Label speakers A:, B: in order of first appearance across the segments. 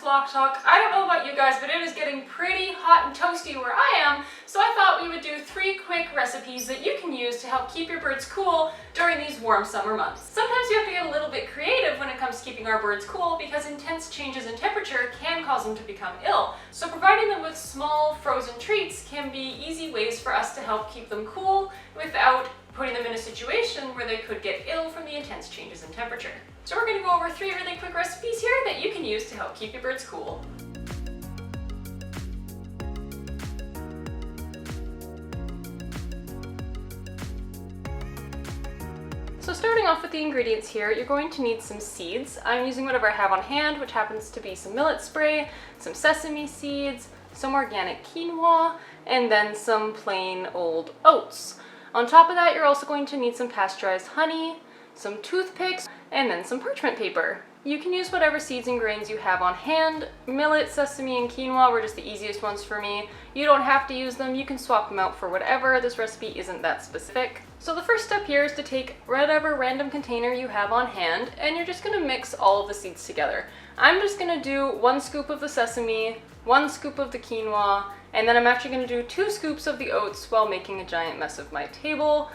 A: Vlog Talk. I don't know about you guys, but it is getting pretty hot and toasty where I am, so I thought we would do 3 quick recipes that you can use to help keep your birds cool during these warm summer months. Sometimes you have to get a little bit creative when it comes to keeping our birds cool because intense changes in temperature can cause them to become ill. So providing them with small frozen treats can be easy ways for us to help keep them cool without putting them in a situation where they could get ill from the intense changes in temperature. So we're going to go over 3 really quick recipes here that you can use to help keep your birds cool. So starting off with the ingredients here, you're going to need some seeds. I'm using whatever I have on hand, which happens to be some millet spray, some sesame seeds, some organic quinoa, and then some plain old oats. On top of that, you're also going to need some pasteurized honey, some toothpicks, and then some parchment paper. You can use whatever seeds and grains you have on hand. Millet, sesame, and quinoa were just the easiest ones for me. You don't have to use them, you can swap them out for whatever. This recipe isn't that specific. So the first step here is to take whatever random container you have on hand, and you're just gonna mix all of the seeds together. I'm just gonna do 1 scoop of the sesame, 1 scoop of the quinoa, and then I'm actually gonna do 2 scoops of the oats while making a giant mess of my table.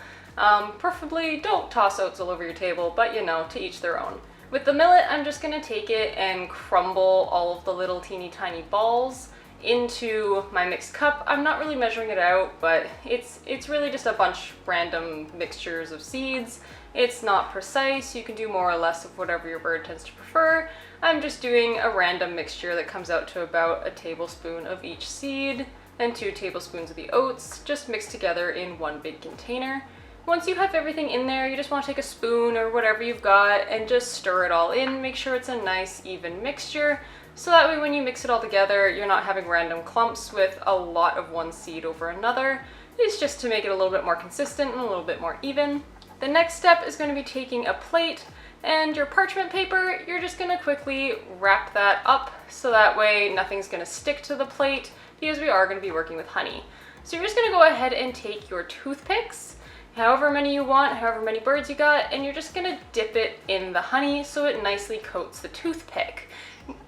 A: Preferably don't toss oats all over your table, but you know, to each their own. With the millet, I'm just gonna take it and crumble all of the little teeny tiny balls into my mixed cup. I'm not really measuring it out, but it's really just a bunch of random mixtures of seeds. It's not precise. You can do more or less of whatever your bird tends to prefer. I'm just doing a random mixture that comes out to about a tablespoon of each seed and 2 tablespoons of the oats, just mixed together in one big container. Once you have everything in there, you just want to take a spoon or whatever you've got and just stir it all in. Make sure it's a nice even mixture, so that way when you mix it all together, you're not having random clumps with a lot of one seed over another. It's just to make it a little bit more consistent and a little bit more even. The next step is going to be taking a plate and your parchment paper. You're just going to quickly wrap that up so that way nothing's going to stick to the plate because we are going to be working with honey. So you're just going to go ahead and take your toothpicks, however many you want, however many birds you got, and you're just gonna dip it in the honey so it nicely coats the toothpick.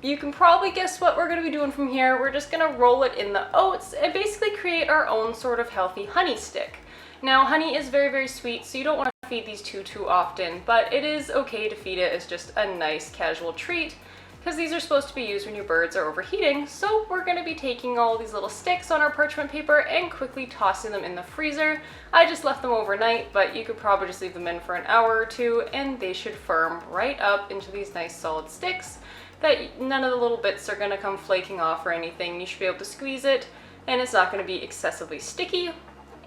A: You can probably guess what we're gonna be doing from here. We're just gonna roll it in the oats and basically create our own sort of healthy honey stick. Now, honey is very, very sweet, so you don't wanna feed these too often, but it is okay to feed it as just a nice casual treat, because these are supposed to be used when your birds are overheating. So we're going to be taking all these little sticks on our parchment paper and quickly tossing them in the freezer. I just left them overnight, but you could probably just leave them in for an hour or 2 and they should firm right up into these nice solid sticks that none of the little bits are going to come flaking off or anything. You should be able to squeeze it and it's not going to be excessively sticky.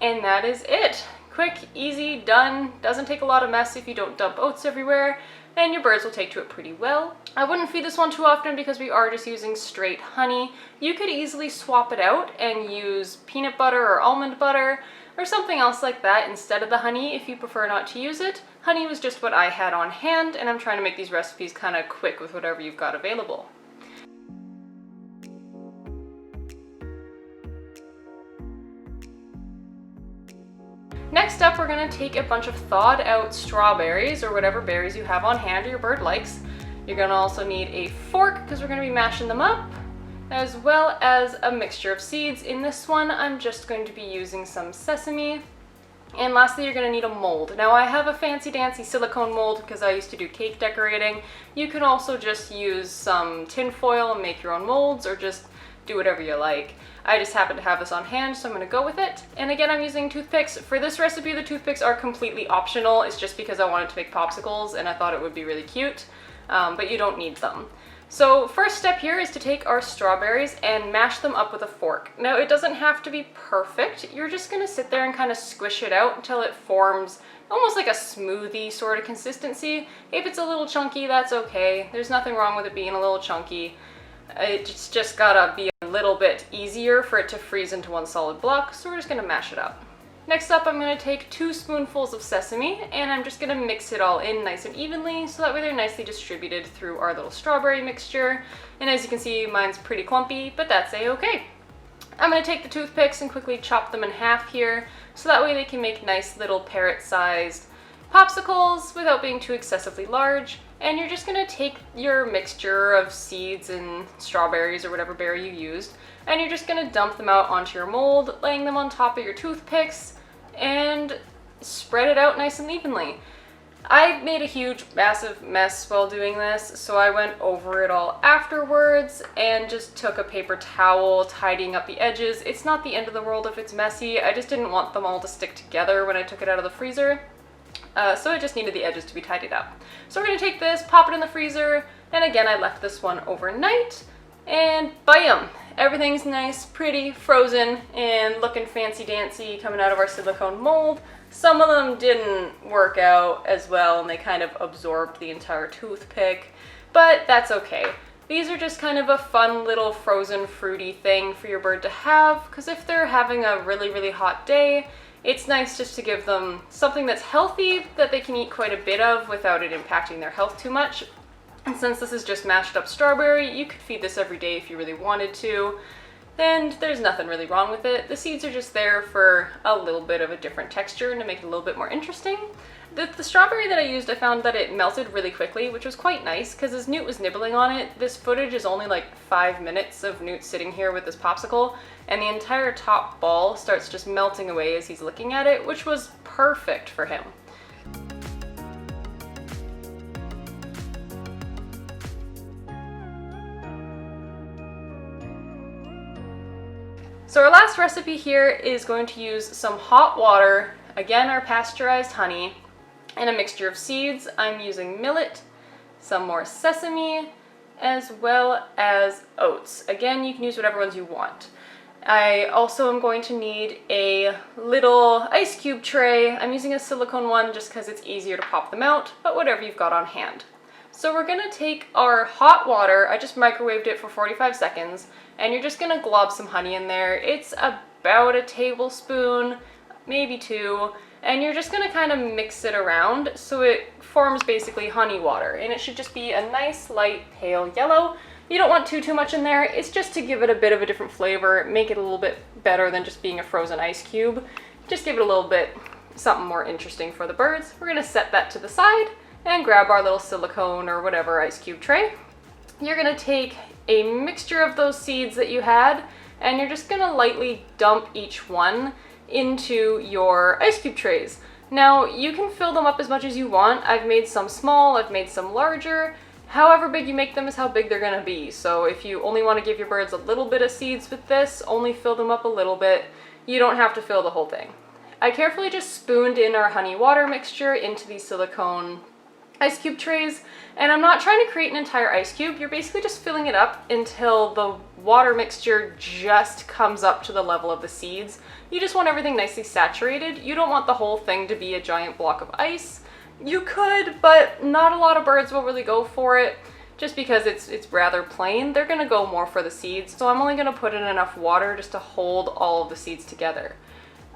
A: And that is it. Quick, easy, done. Doesn't take a lot of mess if you don't dump oats everywhere, and your birds will take to it pretty well. I wouldn't feed this one too often because we are just using straight honey. You could easily swap it out and use peanut butter or almond butter or something else like that instead of the honey if you prefer not to use it. Honey was just what I had on hand, and I'm trying to make these recipes kind of quick with whatever you've got available. Next up, we're going to take a bunch of thawed out strawberries or whatever berries you have on hand or your bird likes. You're going to also need a fork because we're going to be mashing them up, as well as a mixture of seeds. In this one, I'm just going to be using some sesame. And lastly, you're going to need a mold. Now, I have a fancy dancy silicone mold because I used to do cake decorating. You can also just use some tin foil and make your own molds, or just do whatever you like. I just happen to have this on hand, so I'm going to go with it. And again, I'm using toothpicks. For this recipe, the toothpicks are completely optional. It's just because I wanted to make popsicles and I thought it would be really cute, but you don't need them. So first step here is to take our strawberries and mash them up with a fork. Now, it doesn't have to be perfect. You're just going to sit there and kind of squish it out until it forms almost like a smoothie sort of consistency. If it's a little chunky, that's okay. There's nothing wrong with it being a little chunky. It's just gotta be a little bit easier for it to freeze into one solid block, so we're just gonna mash it up. Next up, I'm gonna take 2 spoonfuls of sesame, and I'm just gonna mix it all in nice and evenly, so that way they're nicely distributed through our little strawberry mixture. And as you can see, mine's pretty clumpy, but that's a-okay. I'm gonna take the toothpicks and quickly chop them in half here, so that way they can make nice little parrot-sized popsicles without being too excessively large. And you're just gonna take your mixture of seeds and strawberries or whatever berry you used, and you're just gonna dump them out onto your mold, laying them on top of your toothpicks, and spread it out nice and evenly. I made a huge, massive mess while doing this, so I went over it all afterwards and just took a paper towel, tidying up the edges. It's not the end of the world if it's messy. I just didn't want them all to stick together when I took it out of the freezer. So I just needed the edges to be tidied up. So we're gonna take this, pop it in the freezer, and again, I left this one overnight, and bam! Everything's nice, pretty, frozen, and looking fancy-dancy coming out of our silicone mold. Some of them didn't work out as well, and they kind of absorbed the entire toothpick, but that's okay. These are just kind of a fun little frozen fruity thing for your bird to have, because if they're having a really, really hot day, it's nice just to give them something that's healthy that they can eat quite a bit of without it impacting their health too much. And since this is just mashed up strawberry, you could feed this every day if you really wanted to, and there's nothing really wrong with it. The seeds are just there for a little bit of a different texture and to make it a little bit more interesting. The strawberry that I used, I found that it melted really quickly, which was quite nice, because as Newt was nibbling on it, this footage is only like 5 minutes of Newt sitting here with this popsicle, and the entire top ball starts just melting away as he's looking at it, which was perfect for him. So our last recipe here is going to use some hot water, again our pasteurized honey, and a mixture of seeds. I'm using millet, some more sesame, as well as oats. Again, you can use whatever ones you want. I also am going to need a little ice cube tray. I'm using a silicone one just because it's easier to pop them out, but whatever you've got on hand. So we're gonna take our hot water, I just microwaved it for 45 seconds, and you're just gonna glob some honey in there. It's about a tablespoon, maybe 2, and you're just gonna kind of mix it around so it forms basically honey water, and it should just be a nice light pale yellow. You don't want too much in there. It's just to give it a bit of a different flavor, make it a little bit better than just being a frozen ice cube. Just give it a little bit something more interesting for the birds. We're gonna set that to the side and grab our little silicone or whatever ice cube tray. You're gonna take a mixture of those seeds that you had, and you're just gonna lightly dump each one into your ice cube trays. Now, you can fill them up as much as you want. I've made some small, I've made some larger. However big you make them is how big they're gonna be. So if you only wanna give your birds a little bit of seeds with this, only fill them up a little bit. You don't have to fill the whole thing. I carefully just spooned in our honey water mixture into these silicone ice cube trays, and I'm not trying to create an entire ice cube. You're basically just filling it up until the water mixture just comes up to the level of the seeds. You just want everything nicely saturated. You don't want the whole thing to be a giant block of ice. You could, but not a lot of birds will really go for it just because it's rather plain. They're gonna go more for the seeds, so I'm only gonna put in enough water just to hold all of the seeds together.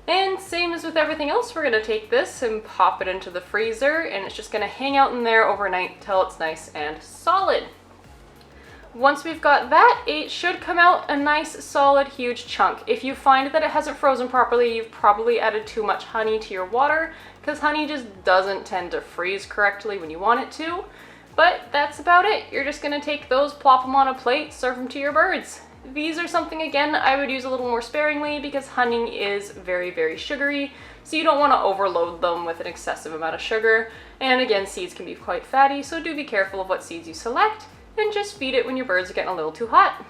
A: And same as with everything else, we're gonna take this and pop it into the freezer, and it's just gonna hang out in there overnight until it's nice and solid. Once we've got that, it should come out a nice, solid, huge chunk. If you find that it hasn't frozen properly, you've probably added too much honey to your water, because honey just doesn't tend to freeze correctly when you want it to. But that's about it. You're just gonna take those, plop them on a plate, serve them to your birds. These are something, again, I would use a little more sparingly because honey is very, very sugary, so you don't want to overload them with an excessive amount of sugar. And again, seeds can be quite fatty, so do be careful of what seeds you select, and just feed it when your birds are getting a little too hot.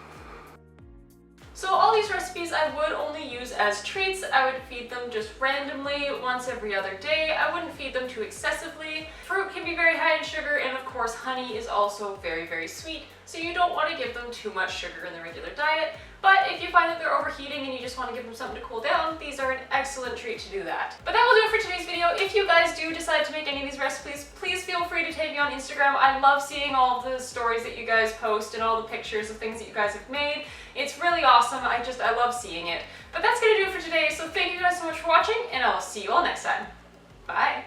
A: So all these recipes I would only use as treats. I would feed them just randomly once every other day. I wouldn't feed them too excessively. Fruit can be very high in sugar, and of course honey is also very, very sweet, so you don't want to give them too much sugar in the regular diet. But if you find that they're overheating and you just want to give them something to cool down, these are an excellent treat to do that. But that will do it for today's video. If you guys do decide to make any of these recipes, please feel free to tag me on Instagram. I love seeing all of the stories that you guys post and all the pictures of things that you guys have made. It's really awesome. I love seeing it. But that's gonna do it for today. So thank you guys so much for watching, and I'll see you all next time. Bye.